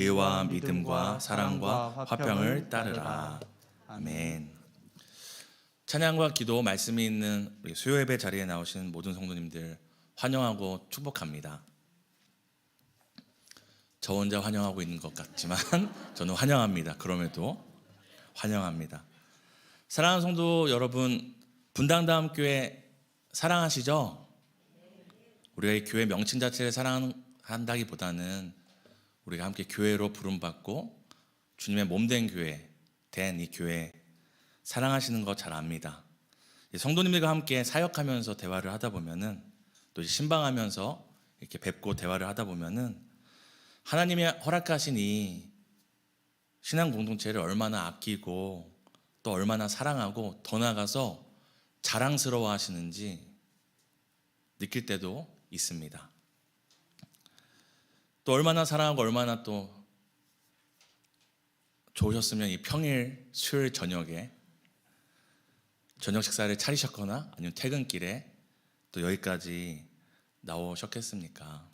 의와 믿음과 사랑과 화평을 따르라. 아멘. 찬양과 기도 말씀이 있는 우리 수요예배 자리에 나오신 모든 성도님들 환영하고 축복합니다. 저 혼자 환영하고 있는 것 같지만 저는 환영합니다. 그럼에도 환영합니다. 사랑하는 성도 여러분, 분당다음교회 사랑하시죠? 우리가 이 교회 명칭 자체를 사랑한다기보다는 우리가 함께 교회로 부름받고 주님의 몸된 교회 된 이 교회 사랑하시는 거 잘 압니다. 성도님들과 함께 사역하면서 대화를 하다 보면은, 또 신방하면서 이렇게 뵙고 대화를 하다 보면은 하나님이 허락하신 이 신앙 공동체를 얼마나 아끼고 또 얼마나 사랑하고 더 나아가서 자랑스러워 하시는지 느낄 때도 있습니다. 또 얼마나 사랑하고 얼마나 또 좋으셨으면 이 평일 수요일 저녁에 저녁 식사를 차리셨거나 아니면 퇴근길에 또 여기까지 나오셨겠습니까?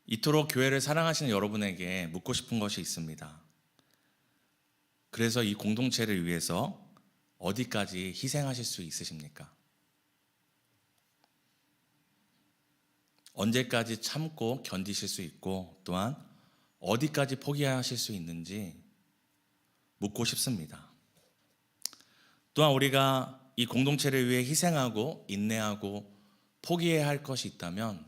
이토록 교회를 사랑하시는 여러분에게 묻고 싶은 것이 있습니다. 그래서 이 공동체를 위해서 어디까지 희생하실 수 있으십니까? 언제까지 참고 견디실 수 있고 또한 어디까지 포기하실 수 있는지 묻고 싶습니다. 또한 우리가 이 공동체를 위해 희생하고 인내하고 포기해야 할 것이 있다면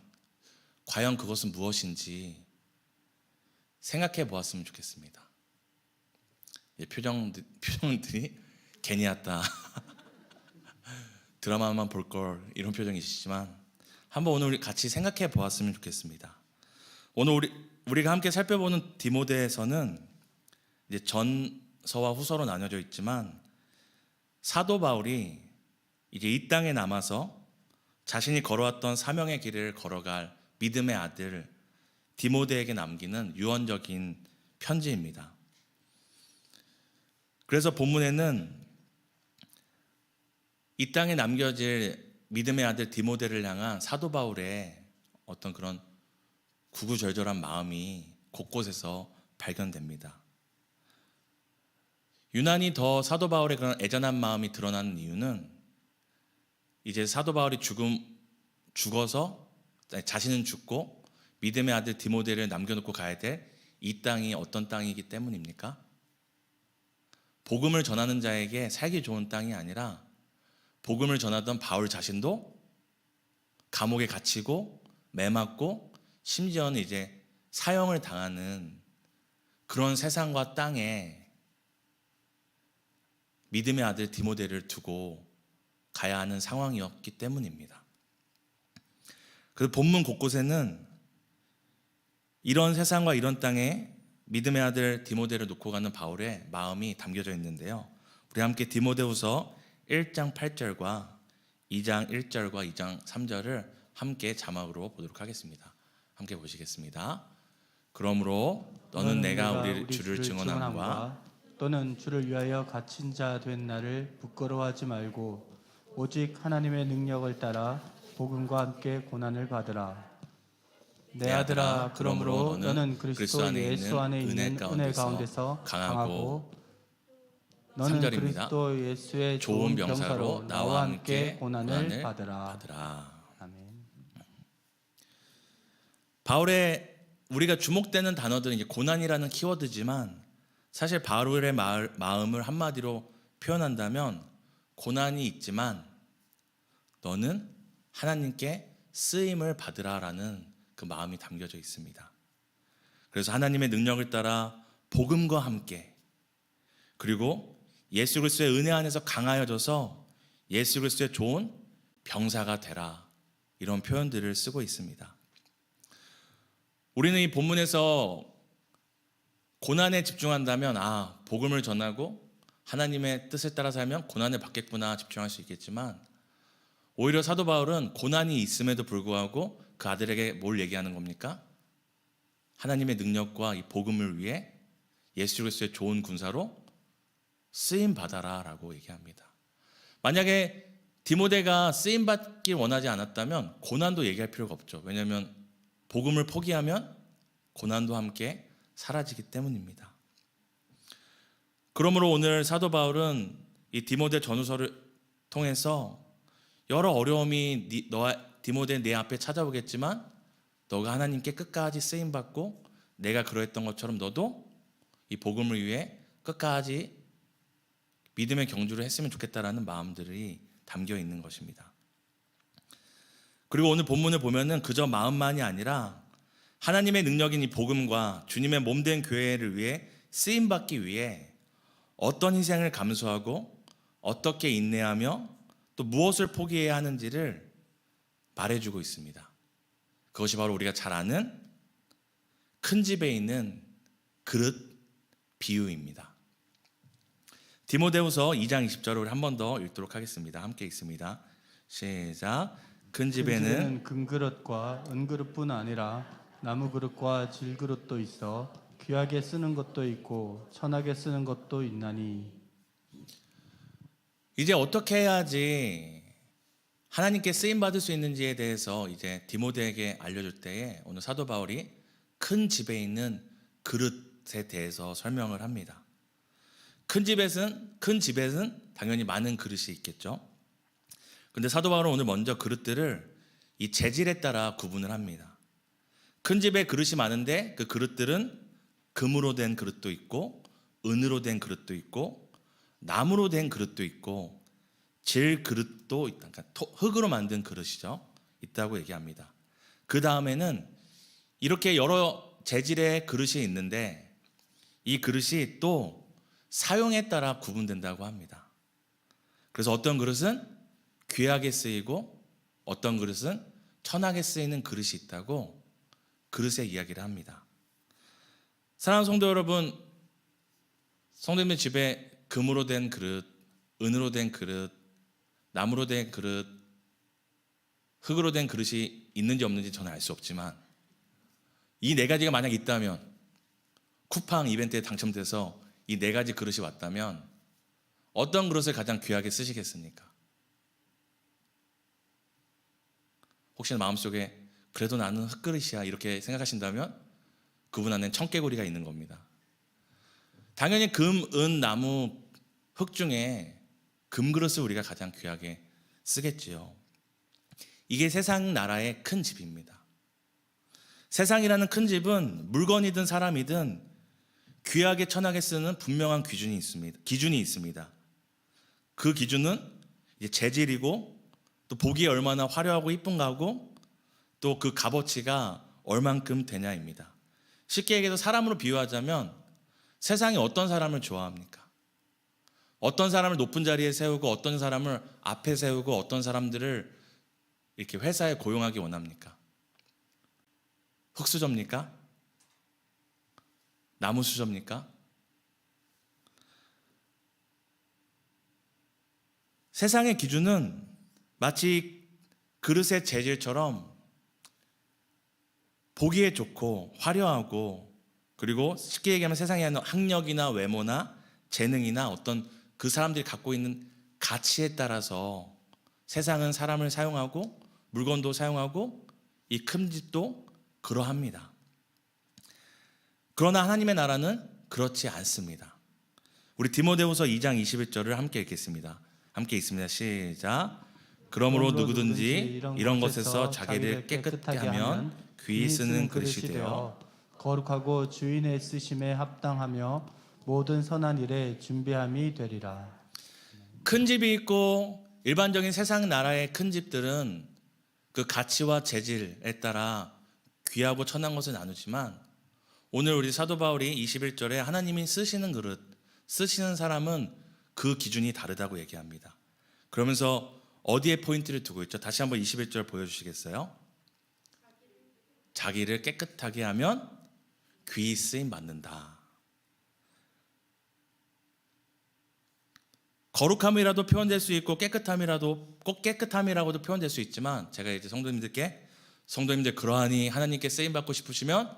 과연 그것은 무엇인지 생각해 보았으면 좋겠습니다. 표정들이 괜히 왔다 드라마만 볼 걸 이런 표정이시지만 한번 오늘 우리 같이 생각해 보았으면 좋겠습니다. 오늘 우리가 함께 살펴보는 디모데에서는 이제 전서와 후서로 나뉘어져 있지만 사도 바울이 이제 이 땅에 남아서 자신이 걸어왔던 사명의 길을 걸어갈 믿음의 아들 디모데에게 남기는 유언적인 편지입니다. 그래서 본문에는 이 땅에 남겨질 믿음의 아들 디모데를 향한 사도 바울의 어떤 그런 구구절절한 마음이 곳곳에서 발견됩니다. 유난히 더 사도 바울의 그런 애잔한 마음이 드러나는 이유는 이제 사도 바울이 죽어서 자신은 죽고 믿음의 아들 디모데를 남겨놓고 가야 될 이 땅이 어떤 땅이기 때문입니까? 복음을 전하는 자에게 살기 좋은 땅이 아니라 복음을 전하던 바울 자신도 감옥에 갇히고 매맞고 심지어는 이제 사형을 당하는 그런 세상과 땅에 믿음의 아들 디모데를 두고 가야 하는 상황이었기 때문입니다. 그래서 본문 곳곳에는 이런 세상과 이런 땅에 믿음의 아들 디모데를 놓고 가는 바울의 마음이 담겨져 있는데요. 우리 함께 디모데후서 1장 8절과 2장 1절과 2장 3절을 함께 자막으로 보도록 하겠습니다. 함께 보시겠습니다. 그러므로 너는 내가 우리 주를 증언함과 또는 주를 위하여 갇힌 자 된 나를 부끄러워하지 말고 오직 하나님의 능력을 따라 복음과 함께 고난을 받으라. 내 아들아, 그러므로 너는 그리스도 예수 안에 있는 은혜 가운데서 강하고 너는 3절입니다. 그리스도 예수의 좋은 병사로 나와 함께 고난을 받으라. 아멘. 바울의 우리가 주목되는 단어들은 이제 고난이라는 키워드지만 사실 바울의 마음을 한마디로 표현한다면 고난이 있지만 너는 하나님께 쓰임을 받으라라는 그 마음이 담겨져 있습니다. 그래서 하나님의 능력을 따라 복음과 함께 그리고 예수 그리스도의 은혜 안에서 강하여져서 예수 그리스도의 좋은 병사가 되라 이런 표현들을 쓰고 있습니다. 우리는 이 본문에서 고난에 집중한다면 복음을 전하고 하나님의 뜻을 따라 살면 고난을 받겠구나 집중할 수 있겠지만 오히려 사도 바울은 고난이 있음에도 불구하고 그 아들에게 뭘 얘기하는 겁니까? 하나님의 능력과 이 복음을 위해 예수 그리스도의 좋은 군사로 쓰임 받아라 라고 얘기합니다. 만약에 디모데가 쓰임 받길 원하지 않았다면 고난도 얘기할 필요가 없죠. 왜냐하면 복음을 포기하면 고난도 함께 사라지기 때문입니다. 그러므로 오늘 사도 바울은 이 디모데 전후서를 통해서 여러 어려움이 디모데 내 앞에 찾아오겠지만 너가 하나님께 끝까지 쓰임받고 내가 그러했던 것처럼 너도 이 복음을 위해 끝까지 믿음의 경주를 했으면 좋겠다라는 마음들이 담겨 있는 것입니다. 그리고 오늘 본문을 보면은 그저 마음만이 아니라 하나님의 능력인 이 복음과 주님의 몸된 교회를 위해 쓰임받기 위해 어떤 희생을 감수하고 어떻게 인내하며 또 무엇을 포기해야 하는지를 말해주고 있습니다. 그것이 바로 우리가 잘 아는 큰 집에 있는 그릇 비유입니다. 디모데후서 2장 20절을 한 번 더 읽도록 하겠습니다. 함께 읽습니다. 시작. 큰 집에는 금그릇과 은그릇뿐 아니라 나무그릇과 질그릇도 있어 귀하게 쓰는 것도 있고 천하게 쓰는 것도 있나니. 이제 어떻게 해야지 하나님께 쓰임 받을 수 있는지에 대해서 이제 디모데에게 알려줄 때에 오늘 사도 바울이 큰 집에 있는 그릇에 대해서 설명을 합니다. 큰 집에는 당연히 많은 그릇이 있겠죠. 근데 사도 바울은 오늘 먼저 그릇들을 이 재질에 따라 구분을 합니다. 큰 집에 그릇이 많은데 그 그릇들은 금으로 된 그릇도 있고 은으로 된 그릇도 있고 나무로 된 그릇도 있고 질 그릇도 있다. 그러니까 흙으로 만든 그릇이죠. 있다고 얘기합니다. 그 다음에는 이렇게 여러 재질의 그릇이 있는데 이 그릇이 또 사용에 따라 구분된다고 합니다. 그래서 어떤 그릇은 귀하게 쓰이고 어떤 그릇은 천하게 쓰이는 그릇이 있다고 그릇의 이야기를 합니다. 사랑하는 성도 여러분, 성도님의 집에 금으로 된 그릇, 은으로 된 그릇, 나무로 된 그릇, 흙으로 된 그릇이 있는지 없는지 저는 알 수 없지만 이 네 가지가 만약 있다면 쿠팡 이벤트에 당첨돼서 이 네 가지 그릇이 왔다면 어떤 그릇을 가장 귀하게 쓰시겠습니까? 혹시나 마음속에 그래도 나는 흙그릇이야 이렇게 생각하신다면 그분 안에는 청개구리가 있는 겁니다. 당연히 금, 은, 나무, 흙 중에 금그릇을 우리가 가장 귀하게 쓰겠지요. 이게 세상 나라의 큰 집입니다. 세상이라는 큰 집은 물건이든 사람이든 귀하게 천하게 쓰는 분명한 기준이 있습니다. 그 기준은 이제 재질이고 또 보기에 얼마나 화려하고 이쁜가고 또 그 값어치가 얼만큼 되냐입니다. 쉽게 얘기해서 사람으로 비유하자면 세상에 어떤 사람을 좋아합니까? 어떤 사람을 높은 자리에 세우고 어떤 사람을 앞에 세우고 어떤 사람들을 이렇게 회사에 고용하기 원합니까? 흙수저입니까? 나무수저입니까? 세상의 기준은 마치 그릇의 재질처럼 보기에 좋고 화려하고 그리고 쉽게 얘기하면 세상에 하는 학력이나 외모나 재능이나 어떤 그 사람들이 갖고 있는 가치에 따라서 세상은 사람을 사용하고 물건도 사용하고 이 큰 집도 그러합니다. 그러나 하나님의 나라는 그렇지 않습니다. 우리 디모데후서 2장 21절을 함께 읽겠습니다. 함께 읽습니다. 시작. 그러므로 누구든지 이런 것에서 자기를 깨끗하게 하면 귀히 쓰는 그릇이 되어 거룩하고 주인의 쓰심에 합당하며 모든 선한 일에 준비함이 되리라. 큰 집이 있고 일반적인 세상 나라의 큰 집들은 그 가치와 재질에 따라 귀하고 천한 것을 나누지만 오늘 우리 사도 바울이 21절에 하나님이 쓰시는 그릇, 쓰시는 사람은 그 기준이 다르다고 얘기합니다. 그러면서 어디에 포인트를 두고 있죠? 다시 한번 21절 보여주시겠어요? 자기를 깨끗하게 하면 귀히 쓰임 받는다. 거룩함이라도 표현될 수 있고 깨끗함이라도 꼭 깨끗함이라고도 표현될 수 있지만 제가 이제 성도님들 그러하니 하나님께 쓰임 받고 싶으시면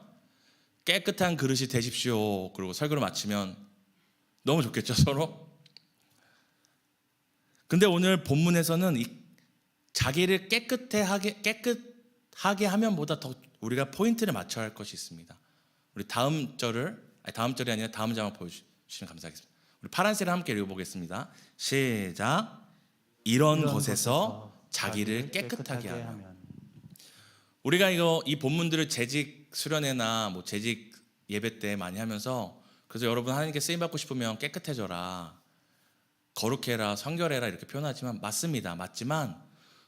깨끗한 그릇이 되십시오. 그리고 설교를 마치면 너무 좋겠죠, 서로? 근데 오늘 본문에서는 이 자기를 깨끗하게 하면보다 더 우리가 포인트를 맞춰야 할 것이 있습니다. 우리 다음 절이 아니라 다음 장을 보여주시면 감사하겠습니다. 우리 파란색을 함께 읽어보겠습니다. 시작. 이런 것에서 자기를 깨끗하게 하며. 우리가 이 본문들을 재직 수련회나 뭐 재직 예배 때 많이 하면서, 그래서 여러분 하나님께 쓰임 받고 싶으면 깨끗해져라, 거룩해라, 성결해라 이렇게 표현하지만 맞습니다. 맞지만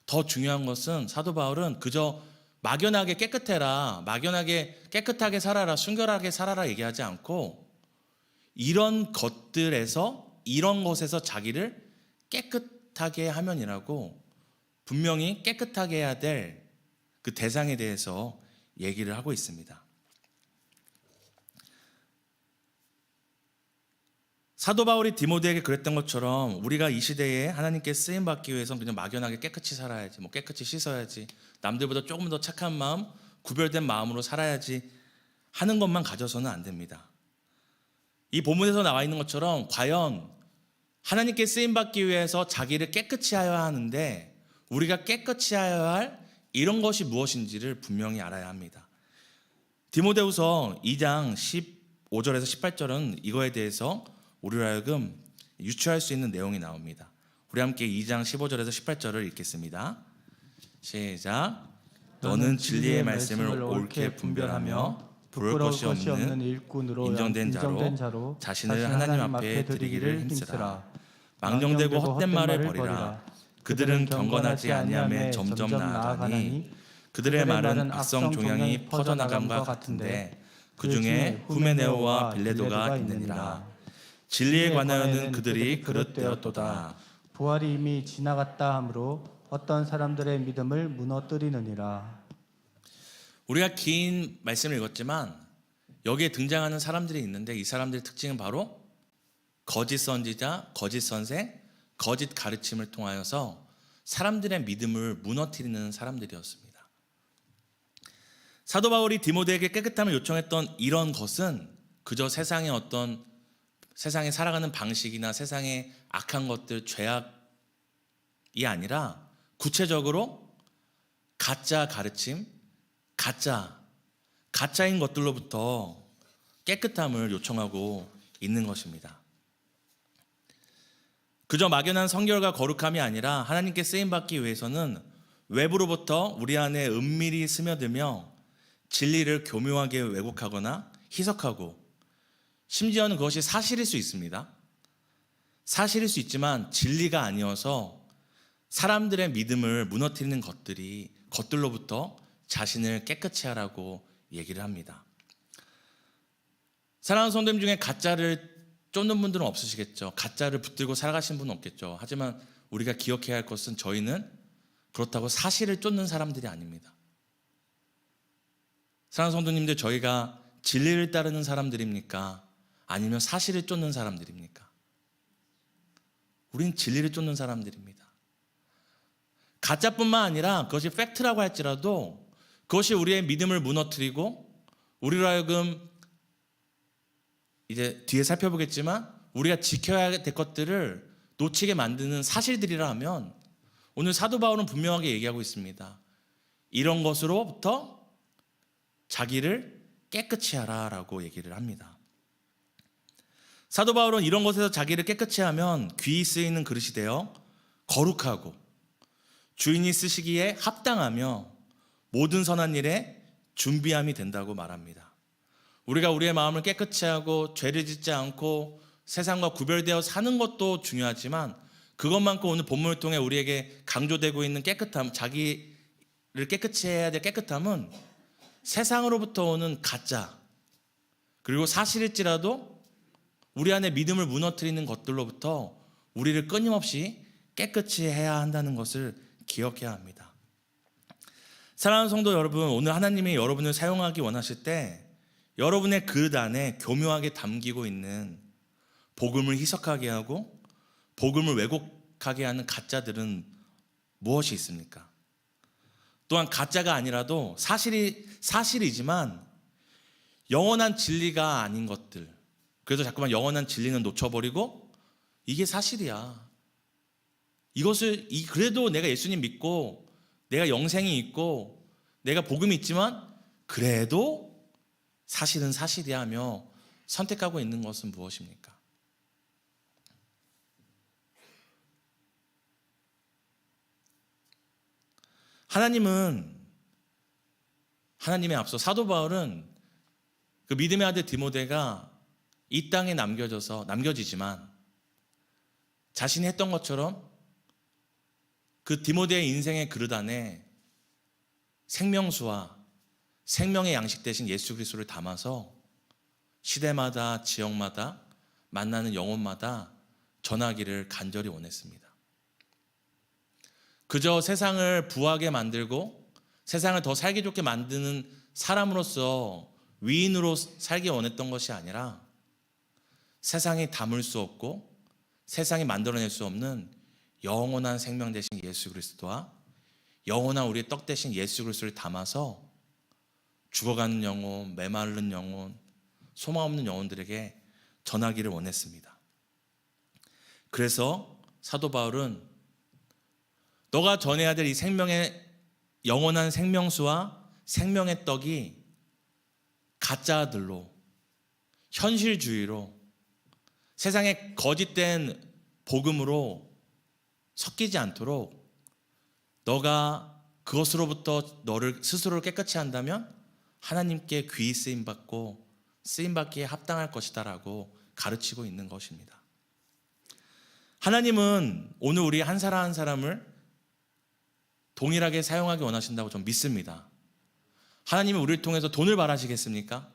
더 중요한 것은 사도 바울은 그저 막연하게 깨끗해라, 막연하게 깨끗하게 살아라, 순결하게 살아라 얘기하지 않고 이런 것에서 자기를 깨끗하게 하면이라고 분명히 깨끗하게 해야 될 그 대상에 대해서 얘기를 하고 있습니다. 사도 바울이 디모데에게 그랬던 것처럼 우리가 이 시대에 하나님께 쓰임 받기 위해서는 그냥 막연하게 깨끗이 살아야지, 뭐 깨끗이 씻어야지, 남들보다 조금 더 착한 마음, 구별된 마음으로 살아야지 하는 것만 가져서는 안 됩니다. 이 본문에서 나와 있는 것처럼 과연 하나님께 쓰임 받기 위해서 자기를 깨끗이 하여야 하는데 우리가 깨끗이 하여야 할 이런 것이 무엇인지를 분명히 알아야 합니다. 디모데후서 2장 15절에서 18절은 이거에 대해서 우리로 하여금 유추할 수 있는 내용이 나옵니다. 우리 함께 2장 15절에서 18절을 읽겠습니다. 시작. 너는 진리의 말씀을 옳게 분별하며 부끄러울 것이 없는 일꾼으로 인정된 자로 자신을 하나님 앞에 드리기를 힘쓰라. 망령되고 헛된 말을 버리라. 그들은 경건하지 아니함에 점점 나아가니 그들의 말은 악성 종양이 퍼져나감과 같은데 그 중에 후메네오와 빌레도가 있느니라. 진리에 관하여는 그들이 그릇되었도다. 부활이 이미 지나갔다 하므로 어떤 사람들의 믿음을 무너뜨리느니라. 우리가 긴 말씀을 읽었지만 여기에 등장하는 사람들이 있는데 이 사람들의 특징은 바로 거짓 선지자, 거짓 선생, 거짓 가르침을 통하여서 사람들의 믿음을 무너뜨리는 사람들이었습니다. 사도 바울이 디모데에게 깨끗함을 요청했던 이런 것은 그저 세상에 살아가는 방식이나 세상의 악한 것들, 죄악이 아니라 구체적으로 가짜 가르침, 가짜인 것들로부터 깨끗함을 요청하고 있는 것입니다. 그저 막연한 성결과 거룩함이 아니라 하나님께 쓰임받기 위해서는 외부로부터 우리 안에 은밀히 스며들며 진리를 교묘하게 왜곡하거나 희석하고, 심지어는 그것이 사실일 수 있습니다. 사실일 수 있지만 진리가 아니어서 사람들의 믿음을 무너뜨리는 것들로부터 자신을 깨끗이 하라고 얘기를 합니다. 사랑하는 성도님 중에 가짜를 쫓는 분들은 없으시겠죠. 가짜를 붙들고 살아가신 분은 없겠죠. 하지만 우리가 기억해야 할 것은 저희는 그렇다고 사실을 쫓는 사람들이 아닙니다. 사랑하는 성도님들, 저희가 진리를 따르는 사람들입니까? 아니면 사실을 쫓는 사람들입니까? 우리는 진리를 쫓는 사람들입니다. 가짜뿐만 아니라 그것이 팩트라고 할지라도 그것이 우리의 믿음을 무너뜨리고 우리로 하여금 이제 뒤에 살펴보겠지만 우리가 지켜야 될 것들을 놓치게 만드는 사실들이라 하면 오늘 사도 바울은 분명하게 얘기하고 있습니다. 이런 것으로부터 자기를 깨끗이 하라라고 얘기를 합니다. 사도 바울은 이런 것에서 자기를 깨끗이 하면 귀히 쓰이는 그릇이 되어 거룩하고 주인이 쓰시기에 합당하며 모든 선한 일에 준비함이 된다고 말합니다. 우리가 우리의 마음을 깨끗이 하고 죄를 짓지 않고 세상과 구별되어 사는 것도 중요하지만 그것만큼 오늘 본문을 통해 우리에게 강조되고 있는 깨끗함, 자기를 깨끗이 해야 될 깨끗함은 세상으로부터 오는 가짜, 그리고 사실일지라도 우리 안에 믿음을 무너뜨리는 것들로부터 우리를 끊임없이 깨끗이 해야 한다는 것을 기억해야 합니다. 사랑하는 성도 여러분, 오늘 하나님이 여러분을 사용하기 원하실 때 여러분의 그릇 안에 교묘하게 담기고 있는 복음을 희석하게 하고 복음을 왜곡하게 하는 가짜들은 무엇이 있습니까? 또한 가짜가 아니라도 사실이지만 영원한 진리가 아닌 것들, 그래서 자꾸만 영원한 진리는 놓쳐버리고 이게 사실이야, 그래도 내가 예수님 믿고 내가 영생이 있고 내가 복음이 있지만 그래도 사실은 사실이야 하며 선택하고 있는 것은 무엇입니까? 하나님의 앞서 사도 바울은 그 믿음의 아들 디모데가 이 땅에 남겨지지만 자신이 했던 것처럼 그 디모데의 인생의 그릇 안에 생명수와 생명의 양식 대신 예수 그리스도를 담아서 시대마다 지역마다 만나는 영혼마다 전하기를 간절히 원했습니다. 그저 세상을 부하게 만들고 세상을 더 살기 좋게 만드는 사람으로서 위인으로 살기 원했던 것이 아니라 세상이 담을 수 없고 세상이 만들어낼 수 없는 영원한 생명 대신 예수 그리스도와 영원한 우리의 떡 대신 예수 그리스도를 담아서 죽어가는 영혼, 메마른 영혼, 소망 없는 영혼들에게 전하기를 원했습니다. 그래서 사도 바울은 너가 전해야 될 이 생명의 영원한 생명수와 생명의 떡이 가짜들로 현실주의로 세상의 거짓된 복음으로 섞이지 않도록 너가 그것으로부터 너를 스스로를 깨끗이 한다면 하나님께 귀히 쓰임받고 쓰임받기에 합당할 것이다라고 가르치고 있는 것입니다. 하나님은 오늘 우리 한 사람 한 사람을 동일하게 사용하기 원하신다고 저는 믿습니다. 하나님이 우리를 통해서 돈을 바라시겠습니까?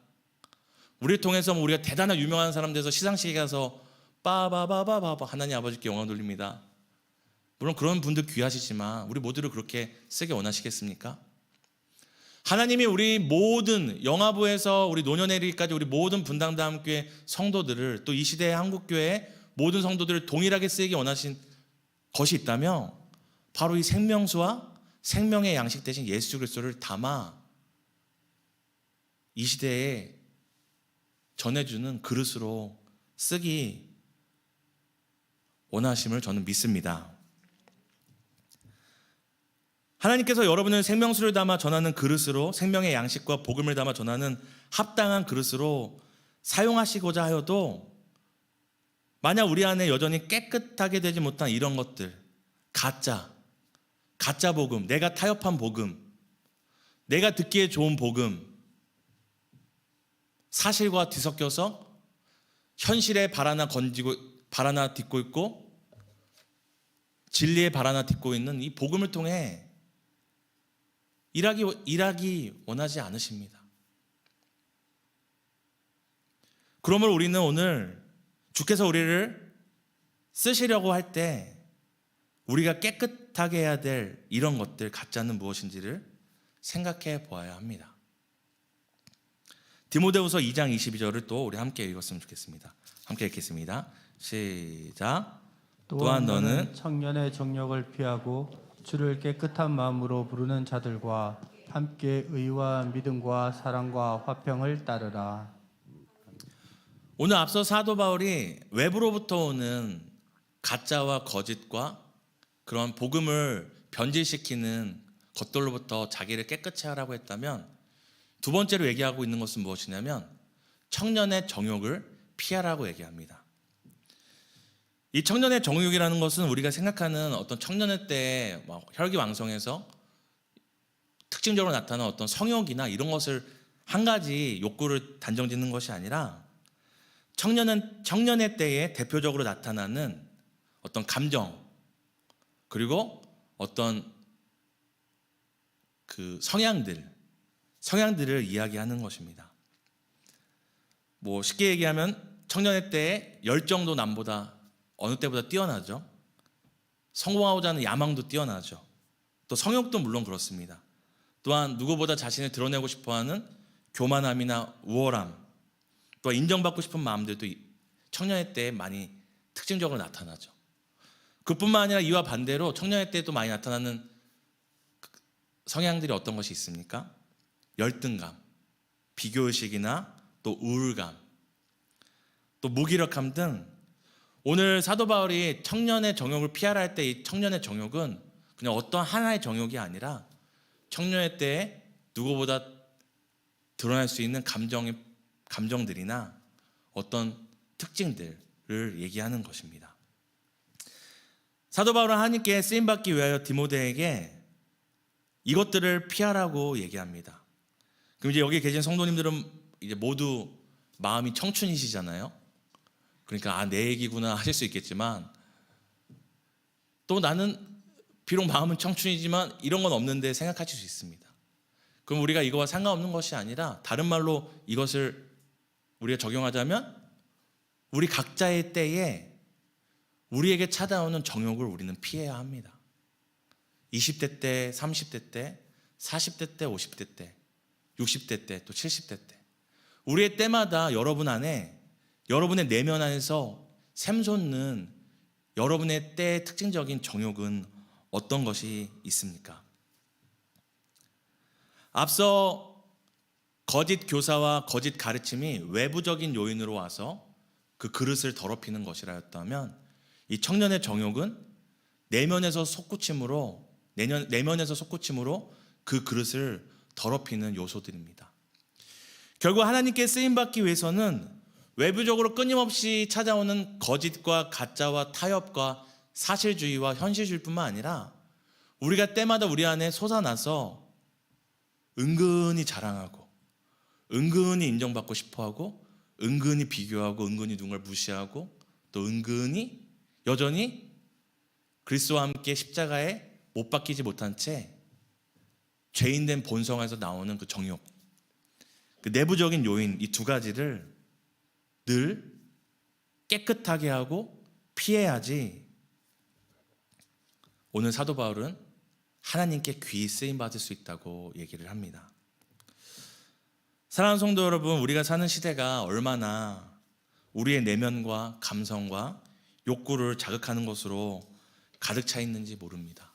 우리를 통해서 우리가 대단한 유명한 사람 돼서 시상식에 가서 빠바바바바바 하나님 아버지께 영광 돌립니다. 물론 그런 분들 귀하시지만 우리 모두를 그렇게 쓰게 원하시겠습니까? 하나님이 우리 모든 영화부에서 우리 노년에리까지 우리 모든 분당다함교회 성도들을 또 이 시대의 한국교회의 모든 성도들을 동일하게 쓰기 원하신 것이 있다면 바로 이 생명수와 생명의 양식 대신 예수 그리스도를 담아 이 시대에 전해주는 그릇으로 쓰기 원하심을 저는 믿습니다. 하나님께서 여러분을 생명수를 담아 전하는 그릇으로 생명의 양식과 복음을 담아 전하는 합당한 그릇으로 사용하시고자 하여도 만약 우리 안에 여전히 깨끗하게 되지 못한 이런 것들, 가짜 복음, 내가 타협한 복음, 내가 듣기에 좋은 복음, 사실과 뒤섞여서 현실의 발 하나 딛고 있고 진리의 발 하나 딛고 있는 이 복음을 통해 일하기 원하지 않으십니다. 그러므로 우리는 오늘 주께서 우리를 쓰시려고 할 때 우리가 깨끗하게 해야 될 이런 것들, 가짜는 무엇인지를 생각해 보아야 합니다. 디모데후서 2장 22절을 또 우리 함께 읽었으면 좋겠습니다. 함께 읽겠습니다. 시작. 또한 너는 청년의 정욕을 피하고 주를 깨끗한 마음으로 부르는 자들과 함께 의와 믿음과 사랑과 화평을 따르라. 오늘 앞서 사도 바울이 외부로부터 오는 가짜와 거짓과 그런 복음을 변질시키는 것들로부터 자기를 깨끗이 하라고 했다면 두 번째로 얘기하고 있는 것은 무엇이냐면 청년의 정욕을 피하라고 얘기합니다. 이 청년의 정욕이라는 것은 우리가 생각하는 어떤 청년의 때에 혈기왕성해서 특징적으로 나타나는 어떤 성욕이나 이런 것을 한 가지 욕구를 단정 짓는 것이 아니라 청년은 청년의 때에 대표적으로 나타나는 어떤 감정 그리고 어떤 그 성향들을 이야기하는 것입니다. 쉽게 얘기하면 청년의 때에 열정도 남보다 어느 때보다 뛰어나죠. 성공하고자 하는 야망도 뛰어나죠. 또 성욕도 물론 그렇습니다. 또한 누구보다 자신을 드러내고 싶어하는 교만함이나 우월함, 또 인정받고 싶은 마음들도 청년의 때에 많이 특징적으로 나타나죠. 그뿐만 아니라 이와 반대로 청년의 때에도 많이 나타나는 성향들이 어떤 것이 있습니까? 열등감, 비교의식이나 또 우울감, 또 무기력함 등 오늘 사도 바울이 청년의 정욕을 피하라 할 때 이 청년의 정욕은 그냥 어떤 하나의 정욕이 아니라 청년의 때에 누구보다 드러날 수 있는 감정의 감정들이나 어떤 특징들을 얘기하는 것입니다. 사도 바울은 하나님께 쓰임받기 위하여 디모데에게 이것들을 피하라고 얘기합니다. 그럼 이제 여기 계신 성도님들은 이제 모두 마음이 청춘이시잖아요. 그러니까 내 얘기구나 하실 수 있겠지만, 또 나는 비록 마음은 청춘이지만 이런 건 없는데 생각하실 수 있습니다. 그럼 우리가 이거와 상관없는 것이 아니라, 다른 말로 이것을 우리가 적용하자면, 우리 각자의 때에 우리에게 찾아오는 정욕을 우리는 피해야 합니다. 20대 때, 30대 때, 40대 때, 50대 때, 60대 때, 또 70대 때, 우리의 때마다 여러분 안에, 여러분의 내면 안에서 샘솟는 여러분의 때의 특징적인 정욕은 어떤 것이 있습니까? 앞서 거짓 교사와 거짓 가르침이 외부적인 요인으로 와서 그 그릇을 더럽히는 것이라 했다면, 이 청년의 정욕은 내면에서 솟구침으로 그 그릇을 더럽히는 요소들입니다. 결국 하나님께 쓰임받기 위해서는 외부적으로 끊임없이 찾아오는 거짓과 가짜와 타협과 사실주의와 현실주의뿐만 아니라, 우리가 때마다 우리 안에 솟아나서 은근히 자랑하고, 은근히 인정받고 싶어하고, 은근히 비교하고, 은근히 누군가를 무시하고, 또 은근히 여전히 그리스도와 함께 십자가에 못 박히지 못한 채 죄인된 본성에서 나오는 그 정욕, 그 내부적인 요인, 이 두 가지를 늘 깨끗하게 하고 피해야지 오늘 사도 바울은 하나님께 귀히 쓰임받을 수 있다고 얘기를 합니다. 사랑하는 성도 여러분, 우리가 사는 시대가 얼마나 우리의 내면과 감성과 욕구를 자극하는 것으로 가득 차 있는지 모릅니다.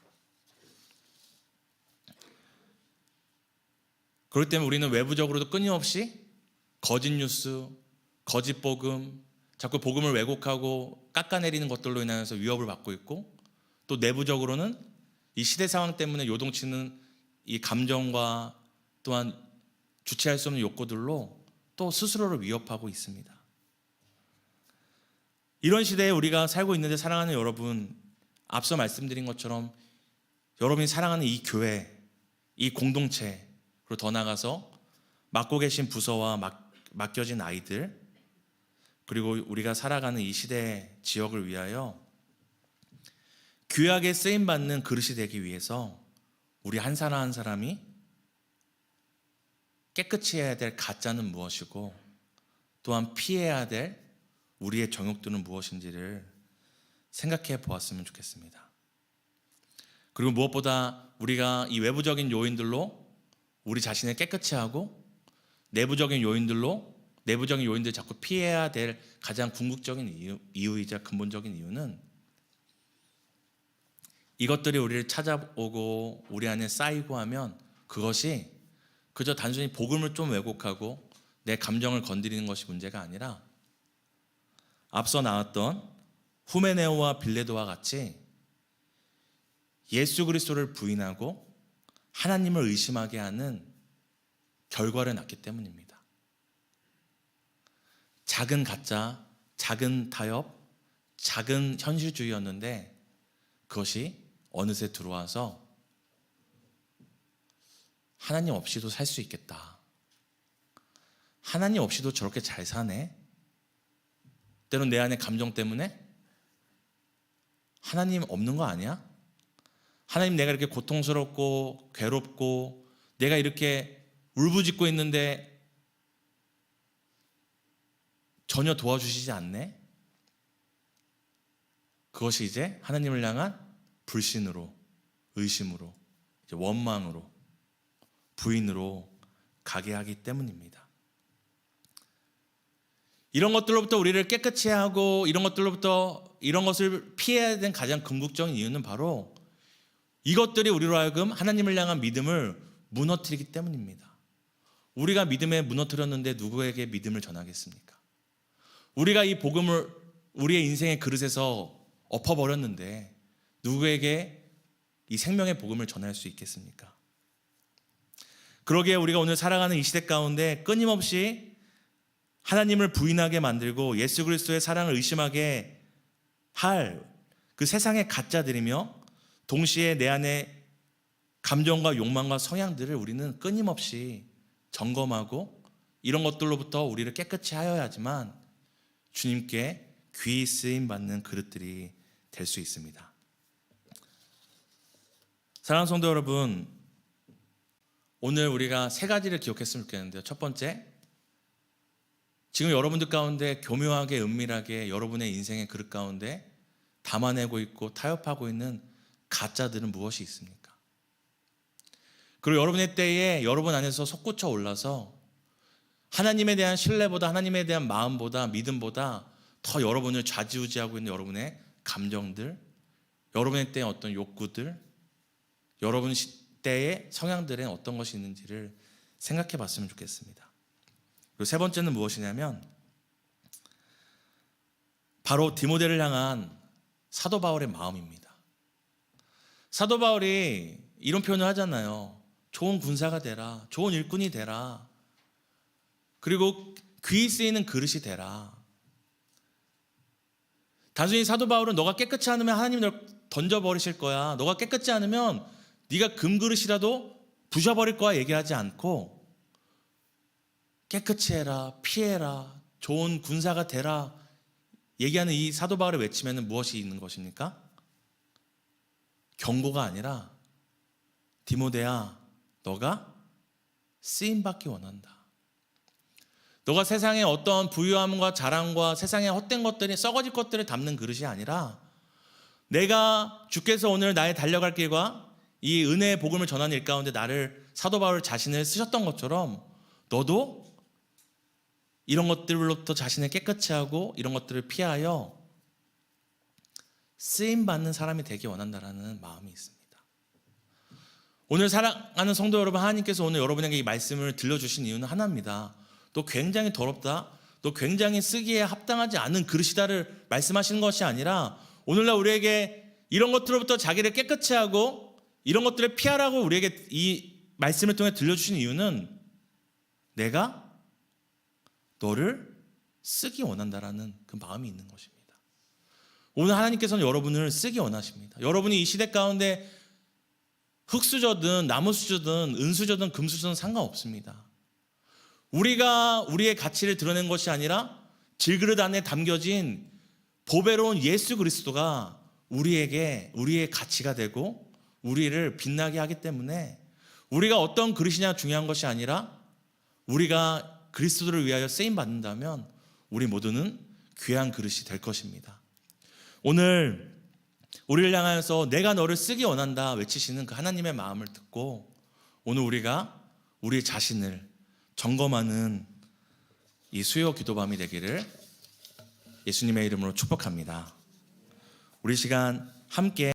그렇기 때문에 우리는 외부적으로도 끊임없이 거짓 뉴스, 거짓 복음, 자꾸 복음을 왜곡하고 깎아내리는 것들로 인해서 위협을 받고 있고, 또 내부적으로는 이 시대 상황 때문에 요동치는 이 감정과 또한 주체할 수 없는 욕구들로 또 스스로를 위협하고 있습니다. 이런 시대에 우리가 살고 있는데, 사랑하는 여러분, 앞서 말씀드린 것처럼 여러분이 사랑하는 이 교회, 이 공동체, 그리고 더 나아가서 맡고 계신 부서와 맡겨진 아이들, 그리고 우리가 살아가는 이 시대 지역을 위하여 귀하게 쓰임받는 그릇이 되기 위해서 우리 한 사람 한 사람이 깨끗이 해야 될 가짜는 무엇이고, 또한 피해야 될 우리의 정욕들은 무엇인지를 생각해 보았으면 좋겠습니다. 그리고 무엇보다 우리가 이 외부적인 요인들로 우리 자신을 깨끗이 하고, 내부적인 요인들 자꾸 피해야 될 가장 궁극적인 이유이자 근본적인 이유는, 이것들이 우리를 찾아오고 우리 안에 쌓이고 하면 그것이 그저 단순히 복음을 좀 왜곡하고 내 감정을 건드리는 것이 문제가 아니라, 앞서 나왔던 후메네오와 빌레도와 같이 예수 그리스도를 부인하고 하나님을 의심하게 하는 결과를 낳기 때문입니다. 작은 가짜, 작은 타협, 작은 현실주의였는데 그것이 어느새 들어와서 하나님 없이도 살 수 있겠다, 하나님 없이도 저렇게 잘 사네, 때론 내 안의 감정 때문에 하나님 없는 거 아니야? 하나님, 내가 이렇게 고통스럽고 괴롭고 내가 이렇게 울부짖고 있는데 전혀 도와주시지 않네? 그것이 이제 하나님을 향한 불신으로, 의심으로, 이제 원망으로, 부인으로 가게 하기 때문입니다. 이런 것들로부터 우리를 깨끗이 하고 이런 것을 피해야 되는 가장 궁극적인 이유는 바로 이것들이 우리로 하여금 하나님을 향한 믿음을 무너뜨리기 때문입니다. 우리가 믿음에 무너뜨렸는데 누구에게 믿음을 전하겠습니까? 우리가 이 복음을 우리의 인생의 그릇에서 엎어버렸는데 누구에게 이 생명의 복음을 전할 수 하나님을 부인하게 만들고 예수 그리스도의 사랑을 의심하게 할 그 세상의 가짜들이며 동시에 내 안에 감정과 욕망과 성향들을 우리는 끊임없이 점검하고 이런 것들로부터 우리를 깨끗이 하여야지만 주님께 귀히 쓰임 받는 그릇들이 될 수 있습니다. 사랑하는 성도 여러분, 오늘 우리가 세 가지를 기억했으면 좋겠는데요. 첫 번째, 지금 여러분들 가운데 교묘하게 은밀하게 여러분의 인생의 그릇 가운데 담아내고 있고 타협하고 있는 가짜들은 무엇이 있습니까? 그리고 여러분의 때에 여러분 안에서 솟구쳐 올라서 하나님에 대한 신뢰보다 하나님에 대한 마음보다 믿음보다 더 여러분을 좌지우지하고 있는 여러분의 감정들, 여러분의 때의 어떤 욕구들, 여러분 때의 성향들에 어떤 것이 있는지를 생각해 봤으면 좋겠습니다. 그리고 세 번째는 무엇이냐면 바로 디모데를 향한 사도 바울의 마음입니다. 사도 바울이 이런 표현을 하잖아요. 좋은 군사가 되라, 좋은 일꾼이 되라, 그리고 귀히 쓰이는 그릇이 되라. 단순히 사도 바울은 너가 깨끗지 않으면 하나님이 널 던져버리실 거야, 너가 깨끗지 않으면 네가 금그릇이라도 부셔버릴 거야 얘기하지 않고 깨끗이 해라, 피해라, 좋은 군사가 되라 얘기하는 이 사도 바울의 외침에는 무엇이 있는 것입니까? 경고가 아니라 디모데야, 너가 쓰임받기 원한다. 너가 세상의 어떤 부유함과 자랑과 세상의 헛된 것들이 썩어질 것들을 담는 그릇이 아니라 내가 주께서 오늘 나의 달려갈 길과 이 은혜의 복음을 전하는 일 가운데 나를 사도 바울 자신을 쓰셨던 것처럼 너도 이런 것들로부터 자신을 깨끗이 하고 이런 것들을 피하여 쓰임받는 사람이 되기 원한다라는 마음이 있습니다. 오늘 사랑하는 성도 여러분, 하나님께서 오늘 여러분에게 이 말씀을 들려주신 이유는 하나입니다. 너 굉장히 더럽다, 너 굉장히 쓰기에 합당하지 않은 그릇이다를 말씀하시는 것이 아니라 오늘날 우리에게 이런 것들로부터 자기를 깨끗이 하고 이런 것들을 피하라고 우리에게 이 말씀을 통해 들려주신 이유는 내가 너를 쓰기 원한다라는 그 마음이 있는 것입니다. 오늘 하나님께서는 여러분을 쓰기 원하십니다. 여러분이 이 시대 가운데 흙수저든 나무수저든 은수저든 금수저든 상관없습니다. 우리가 우리의 가치를 드러낸 것이 아니라 질그릇 안에 담겨진 보배로운 예수 그리스도가 우리에게 우리의 가치가 되고 우리를 빛나게 하기 때문에 우리가 어떤 그릇이냐 중요한 것이 아니라 우리가 그리스도를 위하여 쓰임 받는다면 우리 모두는 귀한 그릇이 될 것입니다. 오늘 우리를 향하여서 내가 너를 쓰기 원한다 외치시는 그 하나님의 마음을 듣고 오늘 우리가 우리 자신을 점검하는 이 수요 기도밤이 되기를 예수님의 이름으로 축복합니다. 우리 시간 함께